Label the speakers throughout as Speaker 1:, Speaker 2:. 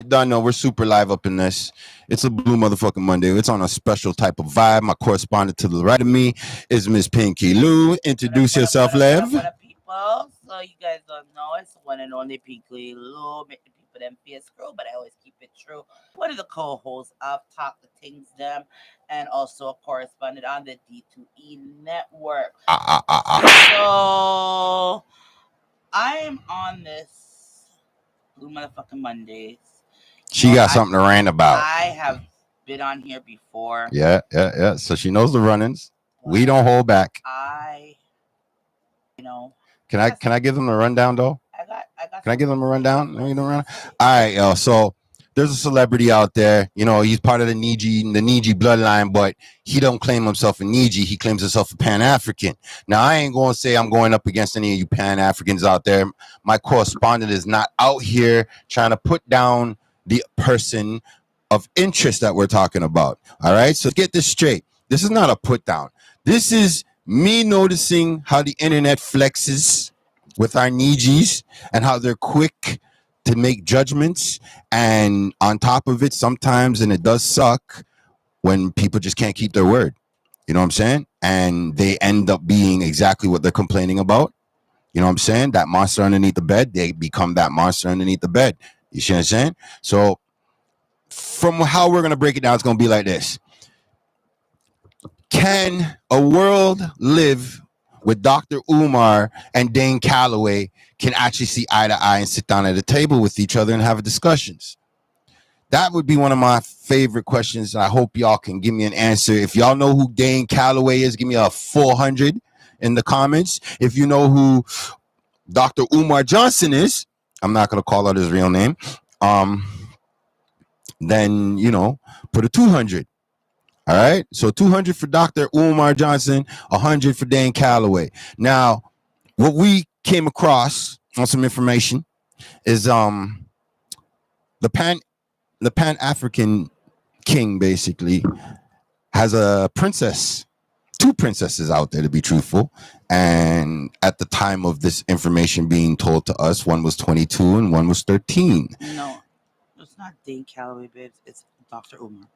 Speaker 1: Done know we're super live up in this. It's a blue motherfucking Monday. It's on a special type of vibe. My correspondent to the right of me is Miss Pinky Lou.
Speaker 2: What up,
Speaker 1: Introduce
Speaker 2: what up, what
Speaker 1: yourself,
Speaker 2: up, what up,
Speaker 1: Lev.
Speaker 2: what up, people? So you guys don't know it's the one and only Pinkley Lou. Make the people them feel screw, but I always keep it true. One of the co-hosts of Talk the Things Them, and also a correspondent on the D2E network.
Speaker 1: Ah, ah, ah, ah.
Speaker 2: So I am on this Blue Motherfucking Mondays. You
Speaker 1: She
Speaker 2: know,
Speaker 1: got
Speaker 2: I
Speaker 1: something to rant about.
Speaker 2: I have been on here before,
Speaker 1: Yeah. So she knows the runnings. We
Speaker 2: but
Speaker 1: don't hold back.
Speaker 2: I, you know,
Speaker 1: Can
Speaker 2: I
Speaker 1: I
Speaker 2: got
Speaker 1: can I give them the rundown though?
Speaker 2: I got
Speaker 1: Can I give
Speaker 2: something
Speaker 1: them
Speaker 2: to
Speaker 1: a
Speaker 2: say.
Speaker 1: rundown? Let me give them a rundown.
Speaker 2: Let's
Speaker 1: All
Speaker 2: get
Speaker 1: right,
Speaker 2: it.
Speaker 1: yo. So there's a celebrity out there. You know, he's part of the Niji bloodline, but he don't claim himself a Niji. He claims himself a Pan African. Now, I ain't going to say I'm going up against any of you Pan Africans out there. My correspondent is not out here trying to put down the person of interest that we're talking about. All right. So get this straight. This is not a put down. This is me noticing how the internet flexes with our Nijis and how they're quick to make judgments. And on top of it, sometimes, and it does suck when people just can't keep their word. You know what I'm saying? And they end up being exactly what they're complaining about. You know what I'm saying? That monster underneath the bed, they become that monster underneath the bed. You see what I'm saying? So, from how we're going to break it down, it's going to be like this. Can a world live with Dr. Umar and Dane Calloway can actually see eye to eye and sit down at a table with each other and have discussions? That would be one of my favorite questions. I hope y'all can give me an answer. If y'all know who Dane Calloway is, give me a 400 in the comments. If you know who Dr. Umar Johnson is, I'm not going to call out his real name. Um, then, put a 200. All right. So 200 for Dr. Umar Johnson, 100 for Dane Calloway. Now, what we came across on some information is the Pan the Pan African king basically has a princess, two princesses out there to be truthful. And at the time of this information being told to us, one was 22 and one was 13.
Speaker 2: No, it's not Dane Calloway, babes. It's Dr. Umar.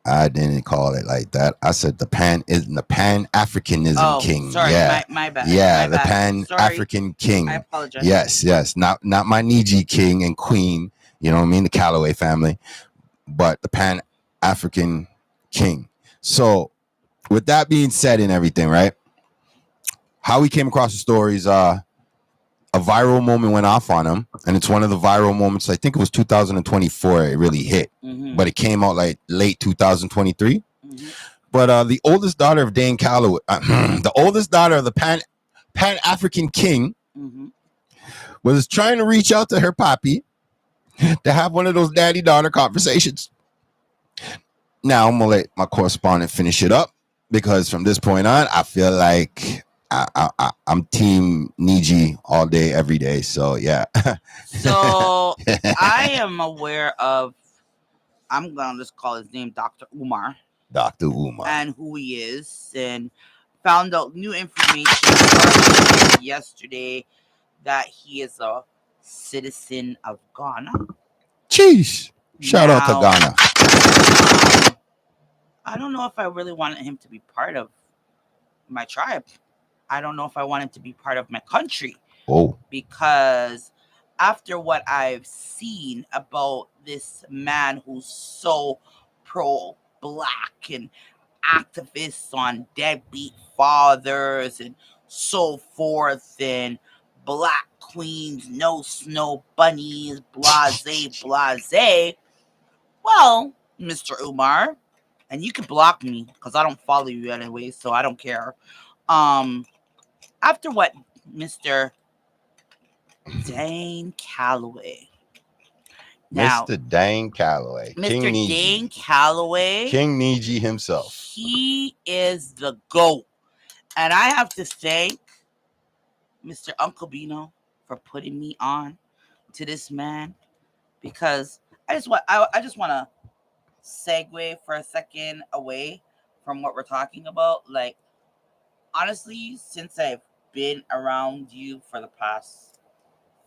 Speaker 1: I didn't call it like that. I said the Pan Africanism
Speaker 2: Oh,
Speaker 1: king.
Speaker 2: sorry,
Speaker 1: Yeah.
Speaker 2: my bad,
Speaker 1: Yeah,
Speaker 2: my
Speaker 1: the
Speaker 2: bad.
Speaker 1: Pan
Speaker 2: Sorry,
Speaker 1: African
Speaker 2: I
Speaker 1: king.
Speaker 2: apologize.
Speaker 1: Yes. Not my Niji king and queen, you know what I mean, the Calloway family, but the Pan African king. So, with that being said and everything, right? How we came across the stories, a viral moment went off on him, and it's one of the viral moments. I think it was 2024. It really hit,
Speaker 2: Mm-hmm.
Speaker 1: but it came out like late 2023.
Speaker 2: Mm-hmm.
Speaker 1: But the oldest daughter of Dane Calloway, the oldest daughter of the Pan African king,
Speaker 2: Mm-hmm.
Speaker 1: was trying to reach out to her papi to have one of those daddy daughter conversations. Now I'm gonna let my correspondent finish it up because from this point on, I feel like I'm Team Niji all day, every day. So yeah.
Speaker 2: So I am aware of. I'm gonna just call his name Dr. Umar
Speaker 1: Dr. Umar.
Speaker 2: and who he is, and found out new information yesterday that he is a citizen of Ghana.
Speaker 1: Jeez. Shout out to
Speaker 2: Now,
Speaker 1: Ghana.
Speaker 2: I don't know if I really wanted him to be part of my tribe. I don't know if I want him to be part of my country
Speaker 1: Oh.
Speaker 2: because after what I've seen about this man who's so pro black and activists on deadbeat fathers and so forth and black queens, no snow bunnies, blase. Well, Mr. Umar, and you can block me because I don't follow you anyway, so I don't care. Um, after what Mr. Dane Calloway. Now,
Speaker 1: Mr. Dane Calloway. King
Speaker 2: Mr.
Speaker 1: Niji.
Speaker 2: Dane Calloway,
Speaker 1: King Niji himself.
Speaker 2: he is the GOAT. And I have to thank Mr. Uncle Bino for putting me on to this man because I just want to segue for a second away from what we're talking about. Like, honestly, since I've been around you for the past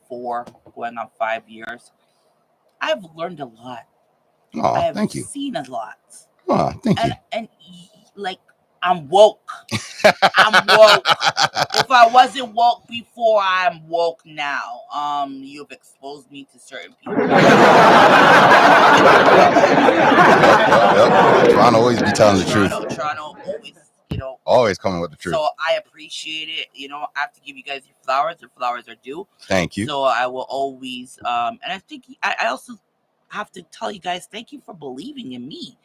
Speaker 2: 4 going on 5 years, I've learned a lot.
Speaker 1: Oh,
Speaker 2: I've
Speaker 1: thank you.
Speaker 2: seen a lot.
Speaker 1: Oh, thank you.
Speaker 2: And like I'm woke. I'm woke. If I wasn't woke before, I'm woke now. You've exposed me to certain people.
Speaker 1: Yep. Toronto always be telling the truth.
Speaker 2: Toronto always,
Speaker 1: Always coming with the truth.
Speaker 2: So I appreciate it. I have to give you guys your flowers. Your flowers are due.
Speaker 1: Thank you.
Speaker 2: So I will always, and I think I also have to tell you guys, thank you for believing in me.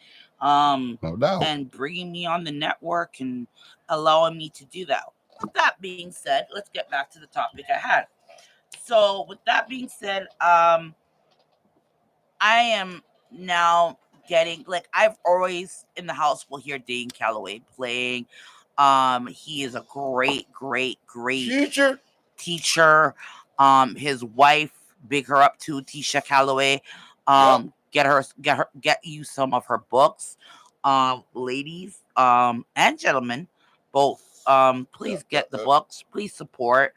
Speaker 1: No doubt.
Speaker 2: And bringing me on the network and allowing me to do that. With that being said, let's get back to the topic I had. So with that being said, I am now getting, like, I've always in the house will hear Dane Calloway playing. He is a great
Speaker 1: Future
Speaker 2: teacher. His wife, big her up to Tisha Calloway. Get you some of her books, ladies, and gentlemen, both. Please get the books. Please support.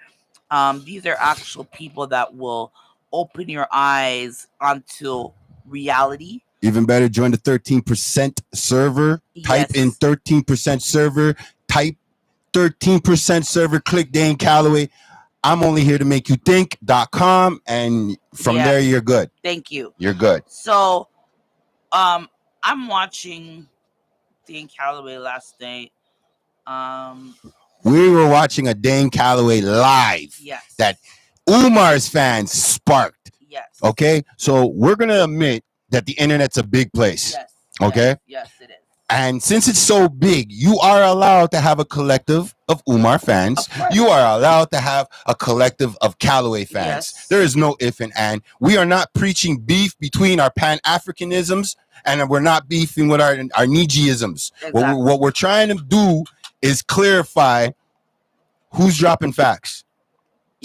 Speaker 2: These are actual people that will open your eyes onto reality.
Speaker 1: Even better, join the 13% server. Type in 13% server. Type 13% server. Click Dane Calloway. I'm only here to make you think.com, and from there you're good.
Speaker 2: Thank you.
Speaker 1: You're good.
Speaker 2: So I'm watching Dane Calloway last night.
Speaker 1: We were watching a Dane Calloway live.
Speaker 2: Yes.
Speaker 1: That Umar's fans sparked.
Speaker 2: Yes.
Speaker 1: Okay? So we're gonna admit that the internet's a big place.
Speaker 2: Yes.
Speaker 1: Okay?
Speaker 2: Yes, it is.
Speaker 1: And since it's so big, you are allowed to have a collective of Umar fans. You are allowed to have a collective of Calloway fans.
Speaker 2: Yes.
Speaker 1: There is no if and and. We are not preaching beef between our Pan-Africanisms, and we're not beefing with our Nijiisms.
Speaker 2: Exactly.
Speaker 1: What we're trying to do is clarify who's dropping facts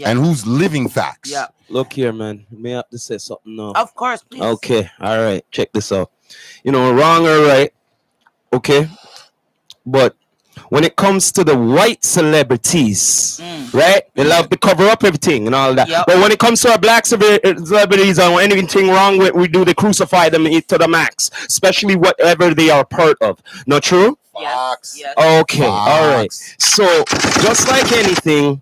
Speaker 1: and who's living facts.
Speaker 2: Yeah.
Speaker 3: Look here, man. May I have to say something now?
Speaker 2: Of course, please.
Speaker 3: Okay. All right. Check this out. Wrong or right. Okay. But when it comes to the white celebrities, right? They love to cover up everything and all that.
Speaker 2: Yep.
Speaker 3: But when it comes to our black celebrities and anything wrong with, we do, they crucify them to the max, especially whatever they are part of. Not true?
Speaker 2: Yes. Yes.
Speaker 3: Okay.
Speaker 1: Fox.
Speaker 3: All right. So just like anything,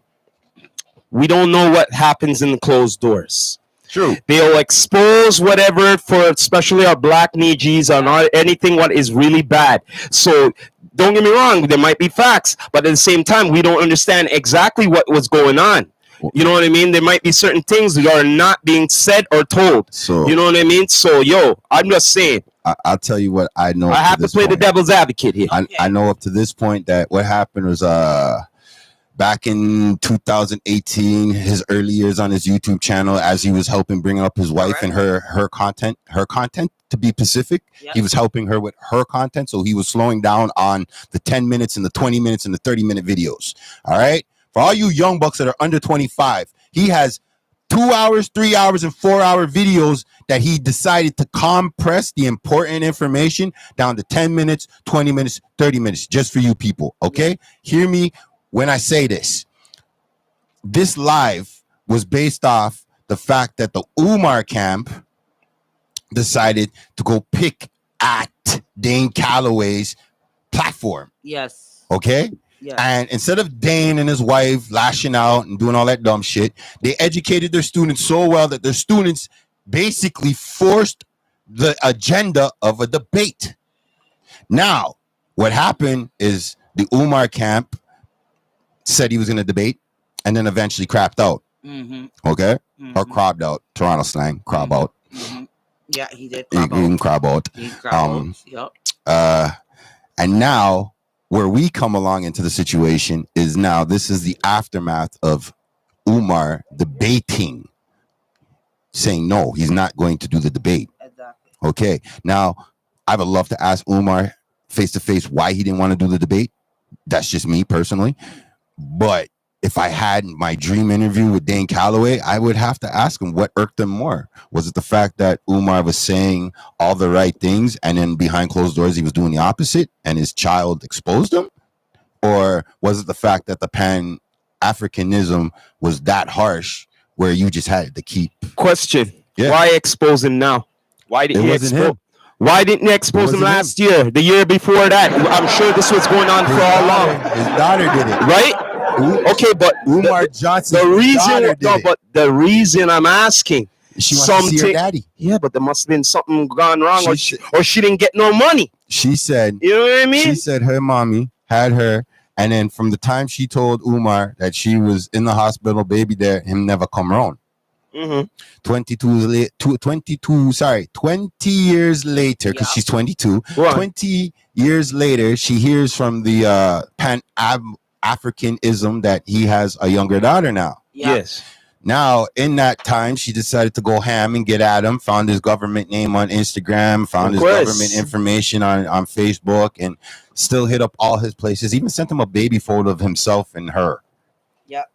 Speaker 3: we don't know what happens in the closed doors.
Speaker 1: True.
Speaker 3: They'll expose whatever for especially our black Nijis or not anything what is really bad. So don't get me wrong, there might be facts, but at the same time, we don't understand exactly what was going on. You know what I mean? There might be certain things that are not being said or told.
Speaker 1: So
Speaker 3: you know what I mean? So I'm just saying.
Speaker 1: I'll tell you what I know.
Speaker 3: I have to play the devil's advocate here.
Speaker 1: I know up to this point that what happened was back in 2018, his early years on his YouTube channel, as he was helping bring up his wife and her content, to be specific, he was helping her with her content. So he was slowing down on the 10 minutes and the 20 minutes and the 30-minute videos. All right. For all you young bucks that are under 25, he has 2 hours, 3 hours, and 4 hour videos that he decided to compress the important information down to 10 minutes, 20 minutes, 30 minutes, just for you people. Okay. Hear me when I say this. This live was based off the fact that the Umar camp decided to go pick at Dane Calloway's platform.
Speaker 2: Yes.
Speaker 1: Okay?
Speaker 2: Yes.
Speaker 1: And instead of Dane and his wife lashing out and doing all that dumb shit, they educated their students so well that their students basically forced the agenda of a debate. Now, what happened is the Umar camp said he was going to debate and then eventually crapped out. Okay? Or crabbed out. Toronto slang. Crab out.
Speaker 2: Yeah, he did.
Speaker 1: Crab out.
Speaker 2: Yep.
Speaker 1: And now where we come along into the situation is now this is the aftermath of Umar debating, saying no, he's not going to do the debate.
Speaker 2: Exactly.
Speaker 1: Okay. Now, I would love to ask Umar face to face why he didn't want to do the debate. That's just me personally. But if I had my dream interview with Dane Calloway, I would have to ask him what irked him more. Was it the fact that Umar was saying all the right things and then behind closed doors he was doing the opposite and his child exposed him? Or was it the fact that the Pan-Africanism was that harsh where you just had to keep...
Speaker 3: Question.
Speaker 1: Yeah.
Speaker 3: Why expose him now? Why didn't
Speaker 1: It
Speaker 3: you
Speaker 1: wasn't
Speaker 3: expose?
Speaker 1: him.
Speaker 3: Why didn't you expose him
Speaker 1: wasn't him.
Speaker 3: last year? The year before that? I'm sure this was going on for how long,
Speaker 1: His daughter did it.
Speaker 3: right? Okay, but
Speaker 1: Umar Johnson's
Speaker 3: the reason,
Speaker 1: daughter did
Speaker 3: no,
Speaker 1: it.
Speaker 3: but the reason I'm asking,
Speaker 1: She wants to see her
Speaker 3: something-
Speaker 1: daddy.
Speaker 3: yeah, but there must have been something gone wrong,
Speaker 1: She
Speaker 3: or she didn't get no money.
Speaker 1: She said
Speaker 3: You know what I mean?
Speaker 1: she said her mommy had her, and then from the time she told Umar that she was in the hospital, baby there, him never come around.
Speaker 3: Mhm.
Speaker 1: 20 years later, because
Speaker 2: Yeah.
Speaker 1: she's 22.
Speaker 3: Right.
Speaker 1: 20 years later, she hears from the Pan-Africanism that he has a younger daughter now.
Speaker 2: Yeah.
Speaker 3: Yes.
Speaker 1: Now, in that time, she decided to go ham and get at him, found his government name on Instagram, found
Speaker 3: Of
Speaker 1: his
Speaker 3: course.
Speaker 1: government information on Facebook, and still hit up all his places, even sent him a baby photo of himself and her.
Speaker 2: Yep.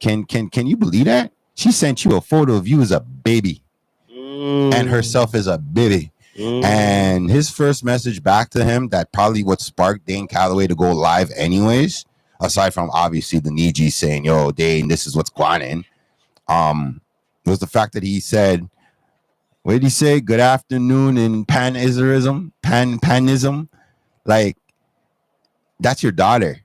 Speaker 1: Can you believe that? She sent you a photo of you as a baby and herself as a baby.
Speaker 3: Mm.
Speaker 1: And his first message back to him, that probably what sparked Dane Calloway to go live anyways, aside from obviously the Niji saying, yo, Dane, this is what's going on, was the fact that he said, what did he say? Good afternoon in panism. Like, that's your daughter.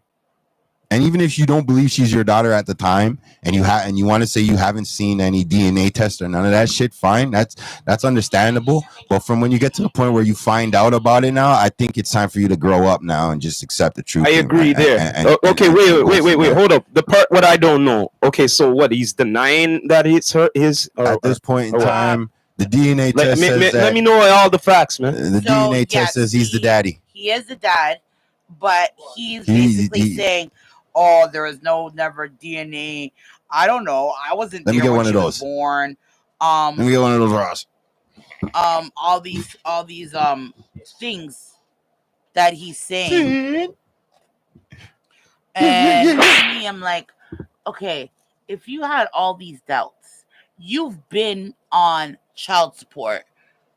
Speaker 1: And even if you don't believe she's your daughter at the time, and you want to say you haven't seen any DNA test or none of that shit, fine. That's understandable. But from when you get to the point where you find out about it now, I think it's time for you to grow up now and just accept the truth.
Speaker 3: I agree there. Okay, wait. Hold up. The part what I don't know. Okay, so what? He's denying that it's her.
Speaker 1: At this point in
Speaker 3: or what?
Speaker 1: time, the DNA test says
Speaker 3: let
Speaker 1: that
Speaker 3: me know all the facts, man.
Speaker 1: the
Speaker 2: So,
Speaker 1: DNA test
Speaker 2: yes,
Speaker 1: says he's the daddy.
Speaker 2: He is the dad, but he's
Speaker 1: He-
Speaker 2: basically saying, "Oh, there is never DNA. I don't know. I wasn't
Speaker 1: Let me
Speaker 2: there
Speaker 1: get
Speaker 2: when
Speaker 1: one of
Speaker 2: she was
Speaker 1: those.
Speaker 2: born.
Speaker 1: Let me get one of those Ross.
Speaker 2: All these things that he's saying." And me, I'm like, okay, if you had all these doubts, you've been on child support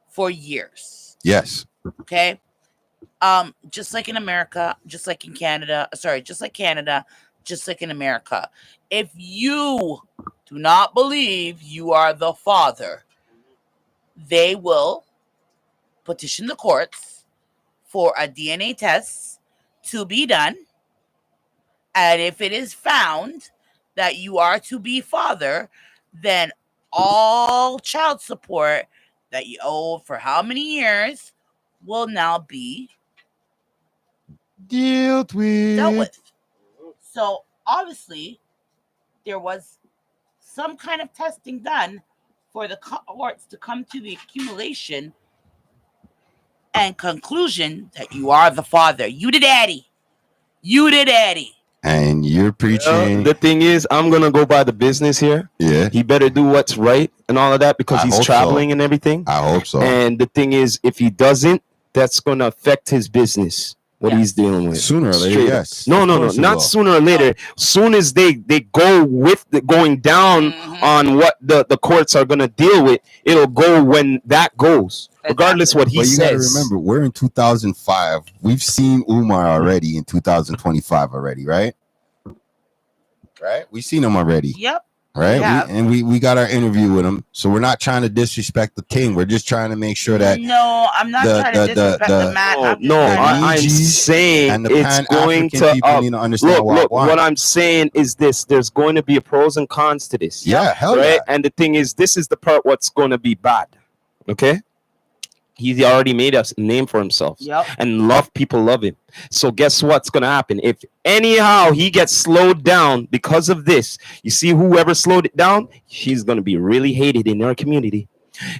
Speaker 2: for years.
Speaker 1: Yes.
Speaker 2: Okay. Just like in America, just like in Canada, just like Canada, just like in America. If you do not believe you are the father, they will petition the courts for a DNA test to be done. And if it is found that you are to be father, then all child support that you owe for how many years will now be
Speaker 1: Dealt
Speaker 2: dealt
Speaker 1: with.
Speaker 2: with. So obviously, there was some kind of testing done for the courts to come to the accumulation and conclusion that you are the father. You the daddy. You the daddy.
Speaker 1: And you're preaching.
Speaker 3: The thing is, I'm gonna go by the business here.
Speaker 1: Yeah,
Speaker 3: He better do what's right and all of that because
Speaker 1: I
Speaker 3: he's
Speaker 1: hope so.
Speaker 3: traveling and everything.
Speaker 1: I hope so.
Speaker 3: And the thing is, if he doesn't, that's gonna affect his business. What
Speaker 2: Yes.
Speaker 3: he's dealing with.
Speaker 1: Sooner or later,
Speaker 3: Straight up.
Speaker 1: yes.
Speaker 3: No,
Speaker 1: Of course it will.
Speaker 3: not sooner or later. Soon as they go with going down
Speaker 2: Mhm.
Speaker 3: on what the courts are gonna deal with, it'll go when that goes, regardless
Speaker 2: Exactly.
Speaker 3: what he
Speaker 1: But you gotta
Speaker 3: says.
Speaker 1: remember, we're in 2005. We've seen Umar already in 2025 already, right? Right? We've seen him already,
Speaker 2: Yep.
Speaker 1: right?
Speaker 2: Yeah.
Speaker 1: We got our interview with him, so we're not trying to disrespect the king. We're just trying to make sure that
Speaker 2: No, I'm not
Speaker 1: the-
Speaker 2: trying to
Speaker 1: the-
Speaker 2: disrespect
Speaker 1: the-
Speaker 2: the man.
Speaker 3: No,
Speaker 2: I'm just
Speaker 3: no,
Speaker 2: trying to-
Speaker 3: I'm
Speaker 1: Nijis
Speaker 3: saying
Speaker 1: and the
Speaker 3: it's going
Speaker 1: Pan-African
Speaker 3: to
Speaker 1: people need to understand
Speaker 3: look.
Speaker 1: why.
Speaker 3: What I'm saying is this: there's going to be a pros and cons to this.
Speaker 1: Yeah, hell
Speaker 3: right?
Speaker 1: yeah.
Speaker 3: And the thing is, this is the part what's going to be bad. Okay, he already made a name for himself,
Speaker 2: Yep.
Speaker 3: and people love him. So guess what's going to happen? If anyhow he gets slowed down because of this, you see, whoever slowed it down, she's going to be really hated in our community.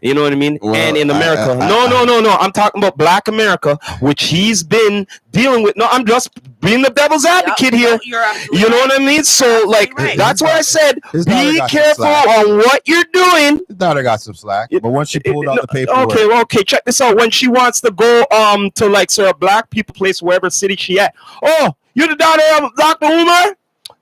Speaker 3: You know what I mean?
Speaker 1: Well,
Speaker 3: and in America,
Speaker 1: I-
Speaker 3: no. I'm talking about Black America, which he's been dealing with. No, I'm just being the devil's advocate
Speaker 2: Yep.
Speaker 3: here.
Speaker 2: No, you're absolutely
Speaker 3: You know
Speaker 2: right.
Speaker 3: what I mean? So, like,
Speaker 2: right.
Speaker 3: that's why I said,
Speaker 1: His daughter
Speaker 3: be
Speaker 1: got some
Speaker 3: careful
Speaker 1: slack.
Speaker 3: on what you're doing.
Speaker 1: His daughter got some slack, but once she pulled out
Speaker 3: No,
Speaker 1: the paperwork,
Speaker 3: okay, check this out. When she wants to go to like say a Black people place, wherever city she at. Oh, you're the daughter of Dr. Umar?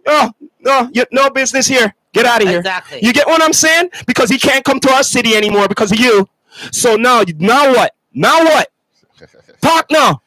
Speaker 3: Oh, no, you no business here. Get out of here.
Speaker 2: Exactly.
Speaker 3: You get what I'm saying? Because he can't come to our city anymore because of you. So now what? Now what? Talk now.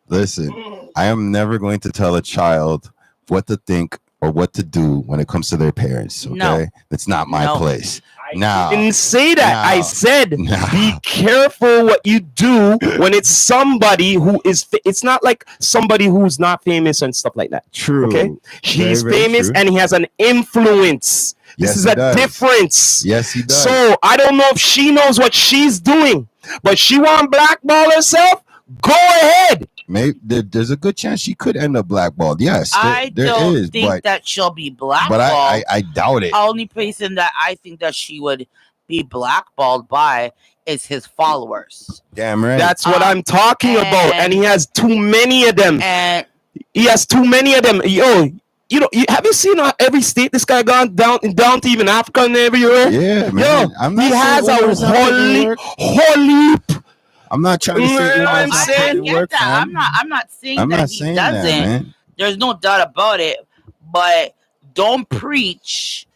Speaker 1: listen, I am never going to tell a child what to think or what to do when it comes to their parents. Okay,
Speaker 2: No.
Speaker 1: that's not my
Speaker 2: No.
Speaker 1: place. Now,
Speaker 3: Didn't say that. I
Speaker 1: Now.
Speaker 3: said
Speaker 1: Now.
Speaker 3: be careful what you do when it's somebody who is. It's not like somebody who's not famous and stuff like that.
Speaker 1: True.
Speaker 3: Okay, he's
Speaker 1: Very, very
Speaker 3: famous
Speaker 1: true.
Speaker 3: and he has an influence. This
Speaker 1: Yes,
Speaker 3: is
Speaker 1: he
Speaker 3: a
Speaker 1: does.
Speaker 3: difference.
Speaker 1: Yes, he does.
Speaker 3: So I don't know if she knows what she's doing, but she want blackball herself. Go ahead.
Speaker 1: Maybe there's a good chance she could end up blackballed. Yes,
Speaker 2: I
Speaker 1: there
Speaker 2: don't
Speaker 1: is,
Speaker 2: think
Speaker 1: but
Speaker 2: that she'll be blackballed.
Speaker 1: but I doubt it.
Speaker 2: Only person that I think that she would be blackballed by is his followers.
Speaker 1: Damn right.
Speaker 3: That's what I'm talking about, and he has too many of them.
Speaker 2: And
Speaker 3: He has too many of them. Yo, have you seen every state this guy gone down to even Africa and everywhere?
Speaker 1: Yeah, man.
Speaker 3: Yo,
Speaker 1: I'm not
Speaker 3: he
Speaker 1: saying
Speaker 3: has
Speaker 1: Umar's
Speaker 3: a
Speaker 1: not putting work.
Speaker 3: holy.
Speaker 1: I'm not trying to say
Speaker 3: You know what I'm
Speaker 1: Umar's not
Speaker 3: saying?
Speaker 1: putting
Speaker 2: I get
Speaker 1: work,
Speaker 2: that.
Speaker 1: fam.
Speaker 2: I'm not saying
Speaker 1: I'm
Speaker 2: that
Speaker 1: not
Speaker 2: he
Speaker 1: saying
Speaker 2: doesn't.
Speaker 1: that, man.
Speaker 2: There's no doubt about it. But don't preach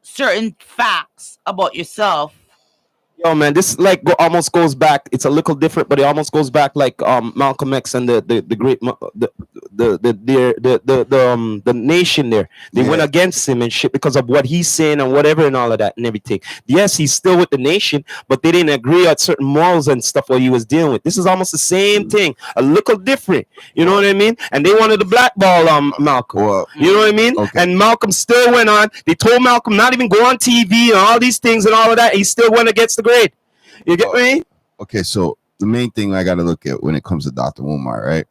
Speaker 2: certain facts about yourself.
Speaker 3: Yo, man, this like almost goes back. It's a little different, but it almost goes back like Malcolm X and the great the nation there. They went
Speaker 1: Yeah.
Speaker 3: against him and shit because of what he's saying and whatever and all of that and everything. Yes, he's still with the nation, but they didn't agree on certain morals and stuff what he was dealing with. This is almost the same thing, a little different. You know what I mean? And they wanted to blackball Malcolm.
Speaker 1: Well,
Speaker 3: You know what I mean?
Speaker 1: Okay.
Speaker 3: And Malcolm still went on. They told Malcolm not even go on TV and all these things and all of that. He still went against the grade. You get me?
Speaker 1: okay, so the main thing I got to look at when it comes to Dr. Umar, right,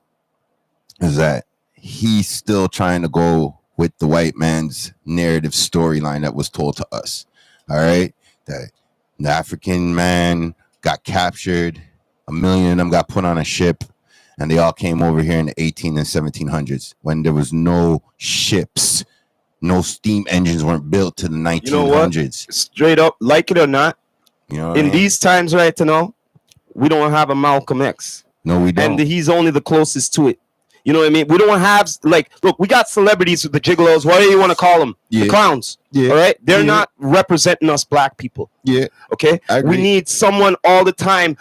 Speaker 1: is that he's still trying to go with the white man's narrative storyline that was told to us. All right, that the African man got captured, 1 million of them got put on a ship, and they all came over here in the 18 and 1700s when there was no ships, no steam engines weren't built to the 1900s.
Speaker 3: You know what? Straight up, like it or not,
Speaker 1: You know what I
Speaker 3: in
Speaker 1: mean?
Speaker 3: these times right now, we don't have a Malcolm X.
Speaker 1: No, we don't.
Speaker 3: And he's only the closest to it. You know what I mean? We don't have, like, look, we got celebrities with the gigolos, whatever you want to call them,
Speaker 1: Yeah.
Speaker 3: the clowns.
Speaker 1: Yeah.
Speaker 3: All right? They're
Speaker 1: Yeah.
Speaker 3: not representing us black people.
Speaker 1: Yeah,
Speaker 3: Okay?
Speaker 1: I agree.
Speaker 3: We need someone all the time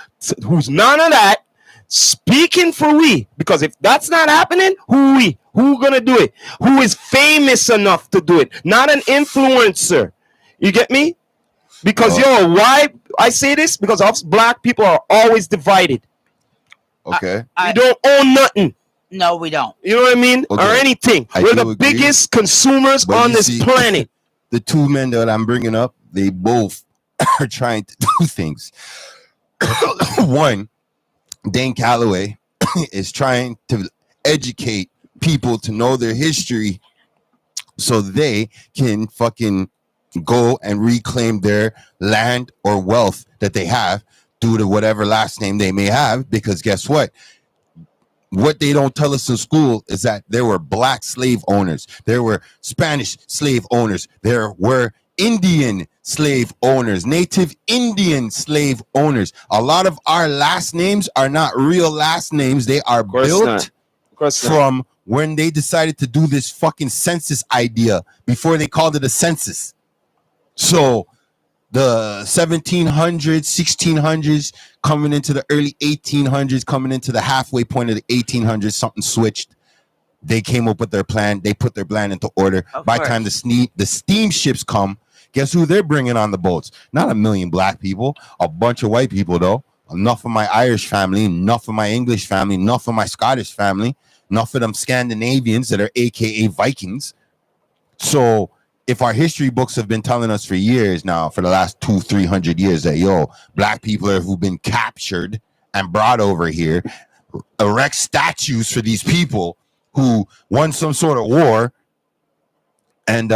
Speaker 3: who's none of that, speaking for we. Because if that's not happening, who we? Who gonna do it? Who is famous enough to do it? Not an influencer. You get me? Because yo, why I say this? Because us black people are always divided.
Speaker 1: okay.
Speaker 3: We don't own nothing.
Speaker 2: No, we don't.
Speaker 3: You know what I mean?
Speaker 1: Okay.
Speaker 3: Or anything.
Speaker 1: I
Speaker 3: We're
Speaker 1: do
Speaker 3: the
Speaker 1: agree.
Speaker 3: biggest consumers
Speaker 1: But
Speaker 3: on
Speaker 1: you
Speaker 3: this
Speaker 1: see-
Speaker 3: planet.
Speaker 1: The two men that I'm bringing up, they both are trying to do things. One, Dane Calloway is trying to educate people to know their history so they can fucking go and reclaim their land or wealth that they have due to whatever last name they may have. Because guess what? What they don't tell us in school is that there were black slave owners, there were Spanish slave owners, there were Indian slave owners, native Indian slave owners. A lot of our last names are not real last names. They are
Speaker 3: course
Speaker 1: built
Speaker 3: not. Of course not.
Speaker 1: from when they decided to do this fucking census idea before they called it a census. So the 1700s, 1600s, coming into the early 1800s, coming into the halfway point of the 1800s, something switched. They came up with their plan. They put their plan into order.
Speaker 2: Of
Speaker 1: By the
Speaker 2: course.
Speaker 1: time the steamships come, guess who they're bringing on the boats? Not 1 million black people, a bunch of white people, though. Enough of my Irish family, enough of my English family, enough of my Scottish family, enough of them Scandinavians that are AKA Vikings. So if our history books have been telling us for years now, for the last 200-300 years, that black people who've been captured and brought over here, erect statues for these people who won some sort of war, and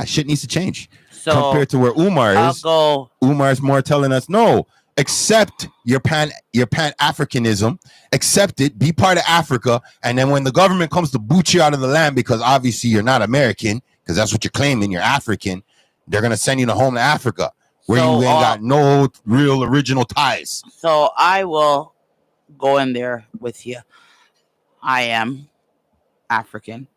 Speaker 1: shit needs to change.
Speaker 2: So
Speaker 1: Compared to where Umar
Speaker 2: I'll
Speaker 1: is,
Speaker 2: go.
Speaker 1: Umar's more telling us, no, accept your pan-Africanism, accept it, be part of Africa, and then when the government comes to boot you out of the land because obviously you're not American, because that's what you're claiming, you're African, they're gonna send you to home to Africa where
Speaker 2: So,
Speaker 1: you ain't got no real original ties.
Speaker 2: So I will go in there with you. I am African.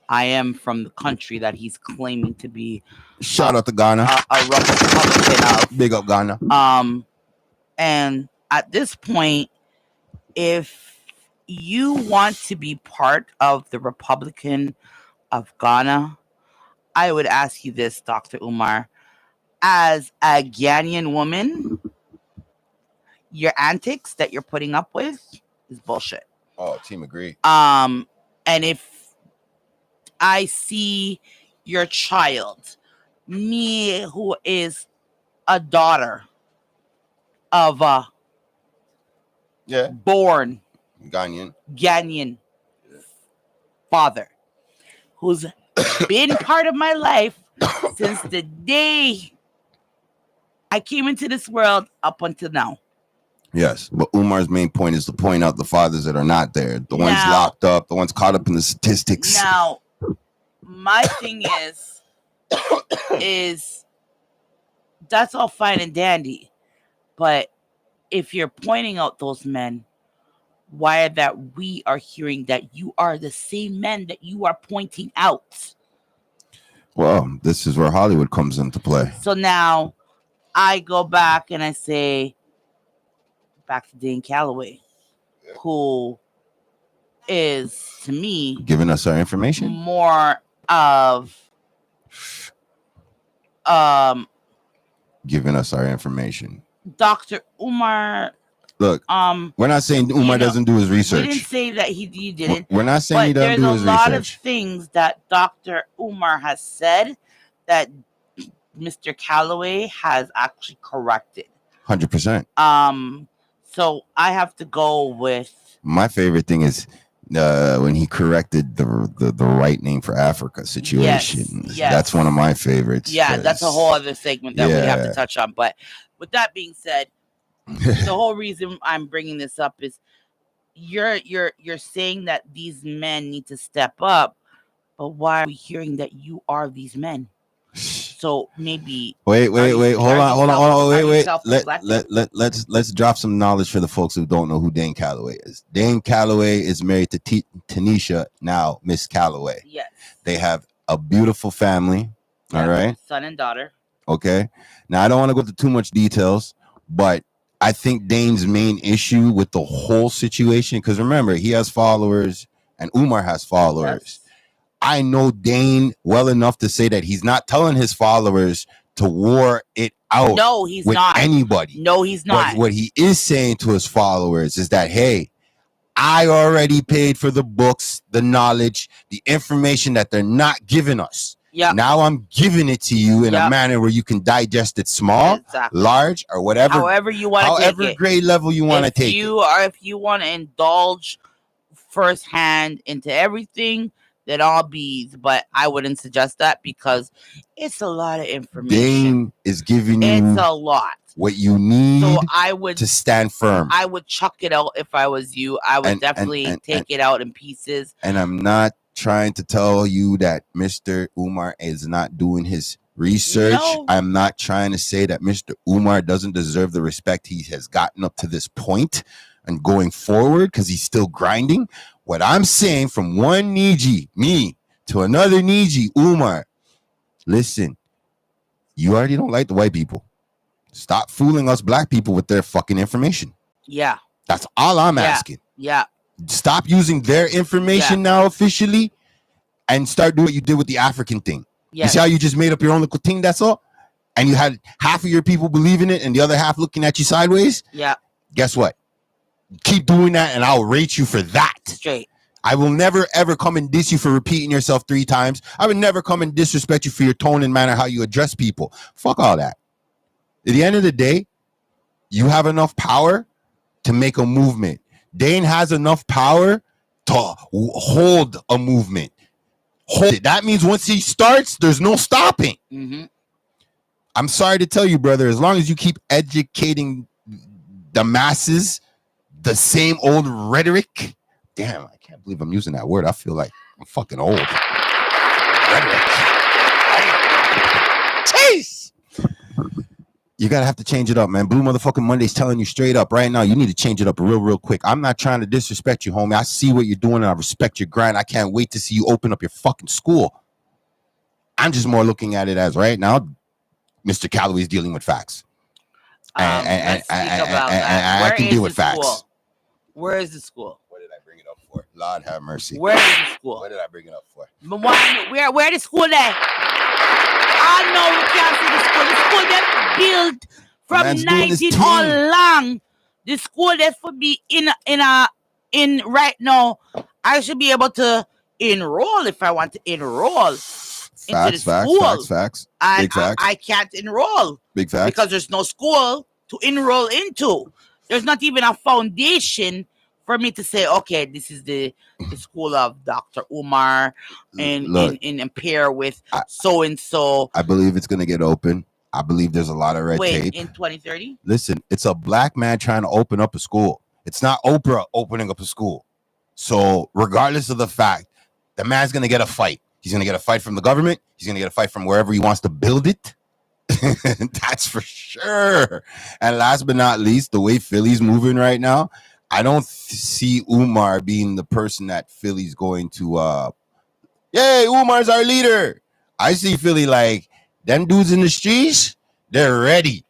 Speaker 2: I am from the country that he's claiming to be
Speaker 1: Shout out to Ghana.
Speaker 2: a Republican of.
Speaker 1: Big up Ghana.
Speaker 2: And at this point, if you want to be part of the Republican of Ghana, I would ask you this, Dr. Umar. as a Ghanaian woman, your antics that you're putting up with is bullshit.
Speaker 1: Oh, team agree.
Speaker 2: And if I see your child, me who is a daughter of a
Speaker 1: Yeah,
Speaker 2: born
Speaker 1: Ghanaian.
Speaker 2: Ghanaian father, who's been part of my life since the day I came into this world up until now.
Speaker 1: Yes, but Umar's main point is to point out the fathers that are not there, the ones
Speaker 2: Now-
Speaker 1: locked up, the ones caught up in the statistics.
Speaker 2: Now, my thing is that's all fine and dandy, but if you're pointing out those men, why that we are hearing that you are the same men that you are pointing out?
Speaker 1: Well, this is where Hollywood comes into play.
Speaker 2: So now I go back and I say, back to Dane Calloway, who is to me
Speaker 1: Giving us our information.
Speaker 2: more of
Speaker 1: Giving us our information.
Speaker 2: Dr. Umar.
Speaker 1: Look, we're not saying Umar doesn't do his
Speaker 2: We didn't
Speaker 1: research.
Speaker 2: say that he didn't.
Speaker 1: We're not saying he
Speaker 2: But
Speaker 1: doesn't
Speaker 2: there's
Speaker 1: do
Speaker 2: a
Speaker 1: his
Speaker 2: lot
Speaker 1: research.
Speaker 2: of things that Dr. Umar has said that Mr. Calloway has actually corrected.
Speaker 1: 100%.
Speaker 2: So I have to go with
Speaker 1: My favorite thing is when he corrected the right name for Africa situation.
Speaker 2: yes.
Speaker 1: That's one of my favorites.
Speaker 2: yeah, that's a whole other segment that we have
Speaker 1: Yeah.
Speaker 2: to touch on. But with that being said, the whole reason I'm bringing this up is you're saying that these men need to step up, but why are we hearing that you are these men? So maybe
Speaker 1: Wait,
Speaker 2: Are you-
Speaker 1: hold
Speaker 2: are
Speaker 1: on,
Speaker 2: you self-
Speaker 1: wait,
Speaker 2: are you
Speaker 1: wait.
Speaker 2: self-reflecting?
Speaker 1: Let's drop some knowledge for the folks who don't know who Dane Calloway is. Dane Calloway is married to Tanisha, now Miss Calloway.
Speaker 2: yes,
Speaker 1: They have a beautiful family. All
Speaker 2: Yeah.
Speaker 1: right.
Speaker 2: son and daughter.
Speaker 1: Okay. Now I don't want to go into too much details, but I think Dane's main issue with the whole situation, because remember, he has followers and Umar has followers.
Speaker 2: Yes.
Speaker 1: I know Dane well enough to say that he's not telling his followers to war it out
Speaker 2: No, he's
Speaker 1: with
Speaker 2: not.
Speaker 1: anybody.
Speaker 2: No, he's not.
Speaker 1: But what he is saying to his followers is that, hey, I already paid for the books, the knowledge, the information that they're not giving us.
Speaker 2: Yeah,
Speaker 1: Now I'm giving it to you in a
Speaker 2: Yep.
Speaker 1: manner where you can digest it small,
Speaker 2: exactly.
Speaker 1: large, or whatever,
Speaker 2: However you want to
Speaker 1: however
Speaker 2: take it.
Speaker 1: grade level you want to take it.
Speaker 2: If you want to indulge firsthand into everything, then I'll be. But I wouldn't suggest that because it's a lot of information.
Speaker 1: Dane is giving you
Speaker 2: It's a lot.
Speaker 1: what you need
Speaker 2: So I would
Speaker 1: to stand firm.
Speaker 2: I would chuck it out if I was you. I would
Speaker 1: And-
Speaker 2: definitely
Speaker 1: and-
Speaker 2: take it out in pieces.
Speaker 1: And I'm not trying to tell you that Mr. Umar is not doing his research.
Speaker 2: No.
Speaker 1: I'm not trying to say that Mr. Umar doesn't deserve the respect he has gotten up to this point and going forward because he's still grinding. What I'm saying from one Niji, me, to another Niji, Umar, listen, you already don't like the white people. Stop fooling us black people with their fucking information.
Speaker 2: Yeah,
Speaker 1: That's all I'm
Speaker 2: Yeah.
Speaker 1: asking.
Speaker 2: yeah,
Speaker 1: Stop using their information now officially and start doing what you did with the African thing.
Speaker 2: yeah.
Speaker 1: You see how you just made up your own little thing, that's all? And you had half of your people believing it and the other half looking at you sideways?
Speaker 2: Yeah,
Speaker 1: Guess what? Keep doing that and I'll rate you for that.
Speaker 2: straight.
Speaker 1: I will never ever come and diss you for repeating yourself 3 times. I would never come and disrespect you for your tone and manner, how you address people. Fuck all that. At the end of the day, you have enough power to make a movement. Dane has enough power to hold a movement. Hold it. That means once he starts, there's no stopping.
Speaker 2: Mm-hmm.
Speaker 1: I'm sorry to tell you, brother, as long as you keep educating the masses, the same old rhetoric. Damn, I can't believe I'm using that word. I feel like I'm fucking old. Rhetoric. Jeez. You gotta have to change it up, man. Blue motherfucking Monday's telling you straight up right now, you need to change it up real quick. I'm not trying to disrespect you, homie. I see what you're doing and I respect your grind. I can't wait to see you open up your fucking school. I'm just more looking at it as right now, Mr. Calloway's dealing with facts.
Speaker 2: Let's speak about that.
Speaker 1: I
Speaker 2: Where
Speaker 1: can
Speaker 2: is
Speaker 1: deal
Speaker 2: the
Speaker 1: with facts.
Speaker 2: school? Where is the school?
Speaker 1: What did I bring? bring it up for? Lord have mercy.
Speaker 2: Where is the school?
Speaker 1: What did I bring it up for?
Speaker 2: But where the school there? I know we can't see the school. The school that built from
Speaker 1: Man's doing his
Speaker 2: 19 all
Speaker 1: thing.
Speaker 2: along. The school that would be in right now. I should be able to enroll if I want to enroll into the school.
Speaker 1: Facts.
Speaker 2: And
Speaker 1: Big facts.
Speaker 2: I can't enroll
Speaker 1: Big facts.
Speaker 2: because there's no school to enroll into. There's not even a foundation for me to say, okay, this is the school of Dr. Umar and
Speaker 1: Look,
Speaker 2: in pair with so and so.
Speaker 1: I believe it's gonna get open. I believe there's a lot of red tape.
Speaker 2: In 2030?
Speaker 1: Listen, it's a black man trying to open up a school. It's not Oprah opening up a school. So regardless of the fact, the man's gonna get a fight. He's gonna get a fight from the government. He's gonna get a fight from wherever he wants to build it. That's for sure. And last but not least, the way Philly's moving right now, I don't see Umar being the person that Philly's going to yay, Umar's our leader. I see Philly like them dudes in the streets, they're ready.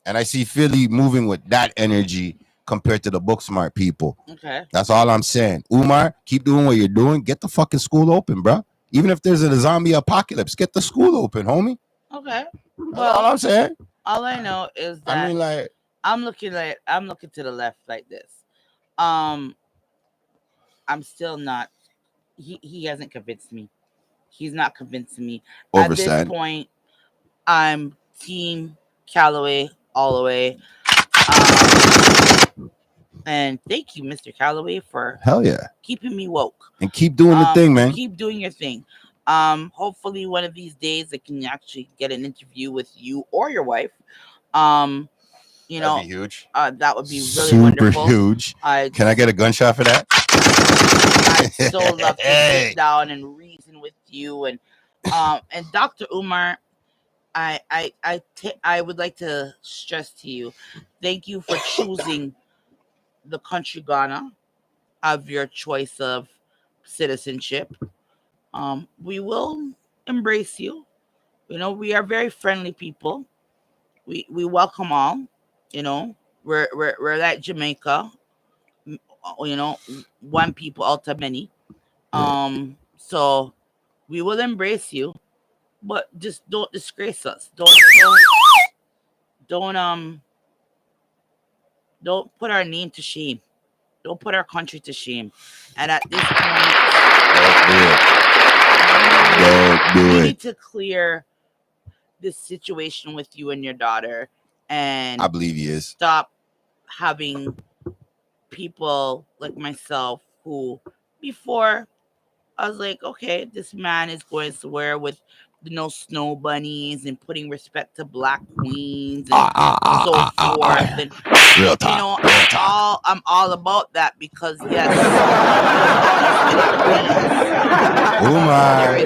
Speaker 1: And I see Philly moving with that energy compared to the book smart people.
Speaker 2: Okay.
Speaker 1: That's all I'm saying. Umar, keep doing what you're doing. Get the fucking school open, bro. Even if there's a zombie apocalypse, get the school open, homie.
Speaker 2: Okay.
Speaker 1: That's all I'm saying.
Speaker 2: All I know is that
Speaker 1: I mean, like,
Speaker 2: I'm looking to the left like this. I'm still not. He hasn't convinced me. He's not convincing me. At
Speaker 1: Overstand.
Speaker 2: this point, I'm Team Calloway all the way. And thank you, Mr. Calloway, for
Speaker 1: hell yeah.
Speaker 2: keeping me woke.
Speaker 1: And keep doing the thing, man.
Speaker 2: Keep doing your thing. Hopefully one of these days I can actually get an interview with you or your wife. You know,
Speaker 1: That'd be huge.
Speaker 2: that would be really
Speaker 1: Super
Speaker 2: wonderful.
Speaker 1: huge. Can I get a gunshot for that?
Speaker 2: I'd so love to sit down and reason with you and Dr. Umar. I would like to stress to you, thank you for choosing the country Ghana of your choice of citizenship. We will embrace you. You know, we are very friendly people. We welcome all. You know, we're like Jamaica. You know, one people out of many. So we will embrace you, but just don't disgrace us. Don't put our name to shame. Don't put our country to shame. And at this point, we need to clear this situation with you and your daughter, and
Speaker 1: I believe he is.
Speaker 2: Stop having people like myself who before I was like, okay, this man is going somewhere with no snow bunnies and putting respect to black queens and so forth. And
Speaker 1: real talk,
Speaker 2: you know,
Speaker 1: real talk.
Speaker 2: I'm all about that because yes,
Speaker 1: Umar.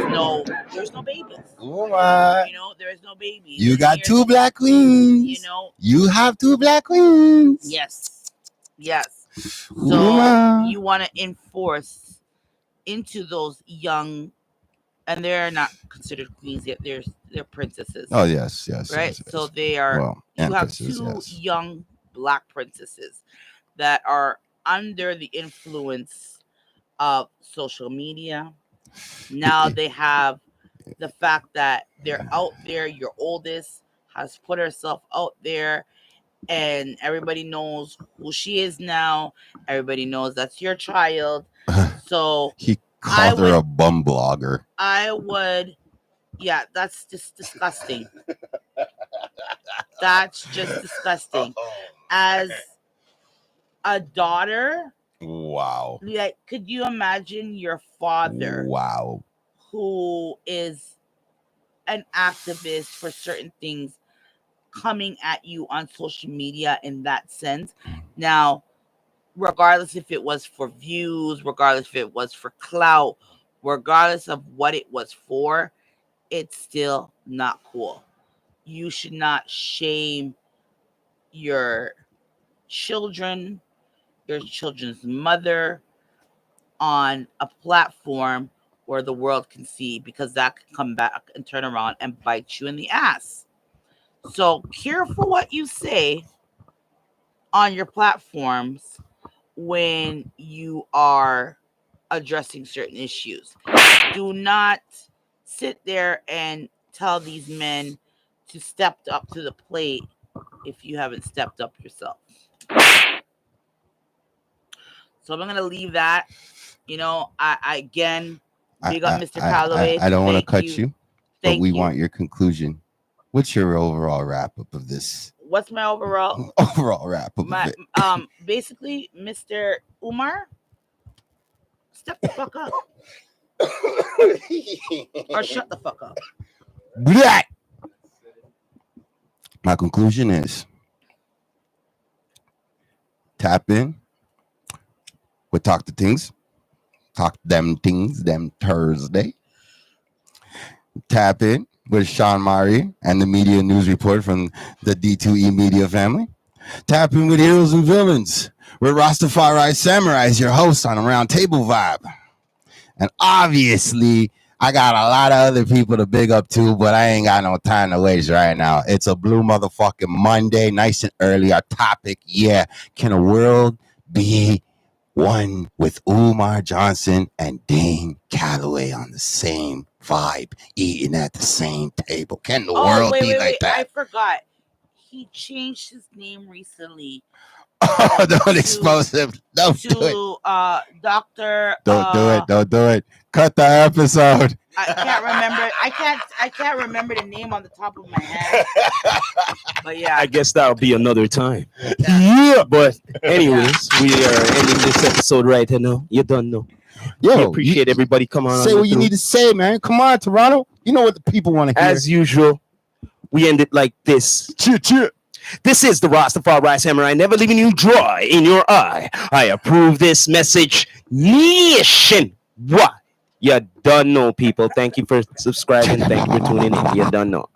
Speaker 2: there's no babies.
Speaker 1: Umar.
Speaker 2: You know, there is no babies.
Speaker 1: You got two black queens.
Speaker 2: You know,
Speaker 1: you have two black queens.
Speaker 2: Yes. So
Speaker 1: Umar.
Speaker 2: you want to enforce into those young, and they're not considered queens yet. They're princesses.
Speaker 1: Oh yes.
Speaker 2: Right.
Speaker 1: Yes.
Speaker 2: So they are.
Speaker 1: Well,
Speaker 2: you have two young black princesses that are under the influence of social media. Now they have the fact that they're out there. Your oldest has put herself out there, and everybody knows who she is now. Everybody knows that's your child. So
Speaker 1: he called her a bum blogger.
Speaker 2: Yeah, that's just disgusting. That's just disgusting. As a daughter,
Speaker 1: wow.
Speaker 2: Like, could you imagine your father?
Speaker 1: Wow.
Speaker 2: Who is an activist for certain things coming at you on social media in that sense? Now, regardless if it was for views, regardless if it was for clout, regardless of what it was for, it's still not cool. You should not shame your children, your children's mother on a platform where the world can see, because that can come back and turn around and bite you in the ass. So careful what you say on your platforms when you are addressing certain issues. Do not sit there and tell these men to step up to the plate if you haven't stepped up yourself. So I'm gonna leave that. You know, I again big up Mr. Calloway.
Speaker 1: I don't want to
Speaker 2: Thank
Speaker 1: cut
Speaker 2: you.
Speaker 1: you, but
Speaker 2: Thank
Speaker 1: we
Speaker 2: you.
Speaker 1: want your conclusion. What's your overall wrap up of this?
Speaker 2: What's my overall?
Speaker 1: Overall wrap up
Speaker 2: My
Speaker 1: of it.
Speaker 2: basically, Mr. Umar, step the fuck up or shut the fuck up.
Speaker 1: Blah! My conclusion is tap in with Talk to Things. Talk them things, them Thursday. Tap in with Sean Mari and the media news report from the D2E media family. Tap in with Heroes and Villains with Rastafari Samurais, your host on a round table vibe. And obviously, I got a lot of other people to big up too, but I ain't got no time to waste right now. It's a blue motherfucking Monday, nice and early. Our topic, can a world be one with Umar Johnson and Dane Calloway on the same vibe, eating at the same table? Can the world be like that?
Speaker 2: I forgot. He changed his name recently.
Speaker 1: Oh, don't expose him. Don't do it.
Speaker 2: To Dr.
Speaker 1: Don't do it. Cut the episode.
Speaker 2: I can't remember. I can't remember the name on the top of my head. But yeah,
Speaker 3: I guess that'll be another time.
Speaker 1: Yeah.
Speaker 3: But anyways, we are ending this episode right here now. You don't know. We
Speaker 1: Yo,
Speaker 3: appreciate everybody coming on.
Speaker 1: say what you need to say, man. Come on, Toronto. You know what the people want to hear.
Speaker 3: As usual, we end it like this.
Speaker 1: Cheer.
Speaker 3: This is the Rastafari Samurai, never leaving you dry in your eye. I approve this message nation. What? You done know, people. Thank you for subscribing. Thank you for tuning in. You done know.